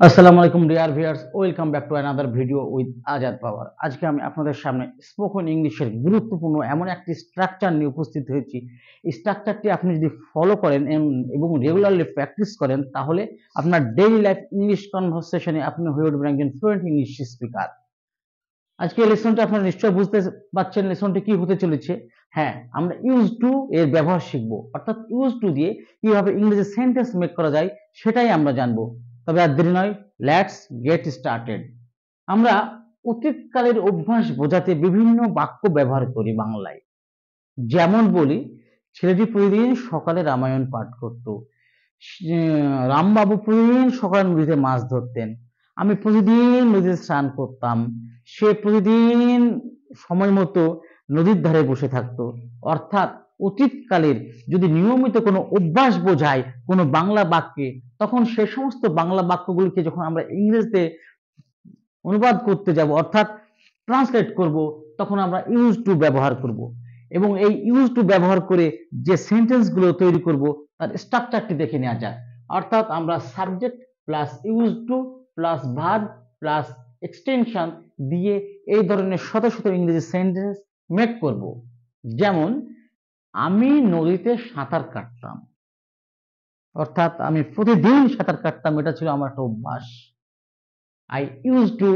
আসসালামু আলাইকুম dear viewers, welcome back to another video with Azad power. আজকে আমি আপনাদের সামনে স্পোকেন ইংলিশের গুরুত্বপূর্ণ এমন একটি স্ট্রাকচার নিয়ে উপস্থিত হয়েছি। এই স্ট্রাকচারটি আপনি যদি ফলো করেন এবং রেগুলারলি প্র্যাকটিস করেন, তাহলে আপনার ডেইলি লাইফ ইংলিশ কনভারসেশনে আপনি হয়ে উঠবেন একজন ফ্লুয়েন্ট ইংলিশ স্পিকার। আজকে লেসনটা আপনারা নিশ্চয়ই বুঝতে পারছেন লেসনটি কি হতে চলেছে। হ্যাঁ, আমরা ইউজ টু এর ব্যবহার শিখব, অর্থাৎ ইউজ টু দিয়ে কিভাবে ইংরেজি সেন্টেন্স মেক করা যায় সেটাই আমরা জানবো। তবে আর দেরি নয়, লেটস গেট স্টার্টেড। আমরা অতীতকালের অভ্যাস বোঝাতে বিভিন্ন বাক্য ব্যবহার করি বাংলায়। যেমন বলি, ছেলেটি প্রতিদিন সকালে রামায়ণ পাঠ করত। রামবাবু প্রতিদিন সকালে নদীতে মাছ ধরতেন। আমি প্রতিদিন নদীতে স্নান করতাম। সে প্রতিদিন সময় মতো নদীর ধারে বসে থাকতো। অর্থাৎ অতীতকালের যদি নিয়মিত কোনো অভ্যাস বোঝায় কোনো বাংলা বাক্যে, তখন সে সমস্ত বাংলা বাক্যগুলিকে যখন আমরা ইংরেজিতে অনুবাদ করতে যাব, অর্থাৎ ট্রান্সলেট করব, তখন আমরা ইউজ টু ব্যবহার করব। এবং এই ইউজ টু ব্যবহার করে যে সেন্টেন্সগুলো তৈরি করব তার স্ট্রাকচারটি দেখে নেওয়া যাক। অর্থাৎ আমরা subject plus use to plus verb plus extension দিয়ে এই ধরনের শত শত ইংরেজি সেন্টেন্স মেক করব। যেমন, আমি নদীতে সাঁতার কাটতাম, অর্থাৎ আমি প্রতিদিন সাঁতার কাটতাম, এটা ছিল আমার একটা অভ্যাস। I used to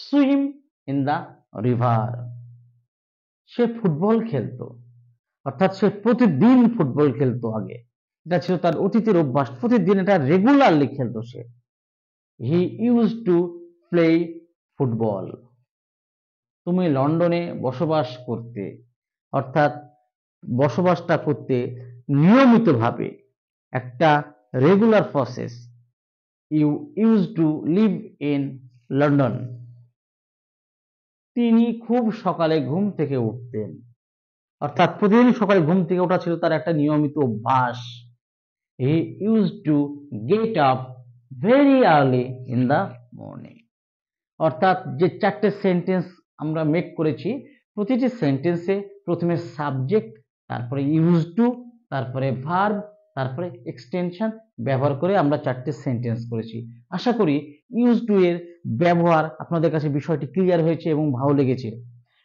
swim in the river. Say football খেলতো, অর্থাৎ সে প্রতিদিন ফুটবল খেলতো আগে। এটা ছিল তার অতীতের অভ্যাস, প্রতিদিন এটা রেগুলারলি খেলতো সে। He used to play football. তুমি লন্ডনে বসবাস করতে, অর্থাৎ বসবাসটা করতে নিয়মিতভাবে, একটা regular process. You used to live in London. তিনি খুব সকালে ঘুম থেকে উঠতেন, অর্থাৎ প্রতিদিন সকালে ঘুম থেকে ওঠা ছিল তার একটা নিয়মিত অভ্যাস। He used to get up very early in the morning. অর্থাৎ যে চারটে সেন্টেন্স আমরা মেক করেছি, প্রতিটি সেন্টেন্সে প্রথমে সাবজেক্ট, তারপরে ইউজ টু, তারপরে ভার্ব, তারপরে এক্সটেনশন ব্যবহার করে আমরা চারটে সেন্টেন্স করেছি। আশা করি ইউজ টু এর ব্যবহার আপনাদের কাছে বিষয়টি ক্লিয়ার হয়েছে এবং ভালো লেগেছে।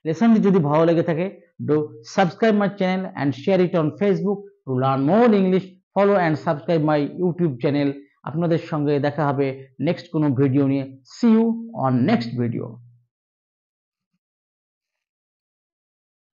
লেসনটি যদি ভালো লেগে থাকে, do subscribe my channel and share it on Facebook to learn more English. Follow and subscribe my YouTube channel. আপনাদের সঙ্গে দেখা হবে নেক্সট কোনো ভিডিও নিয়ে। See you on next video.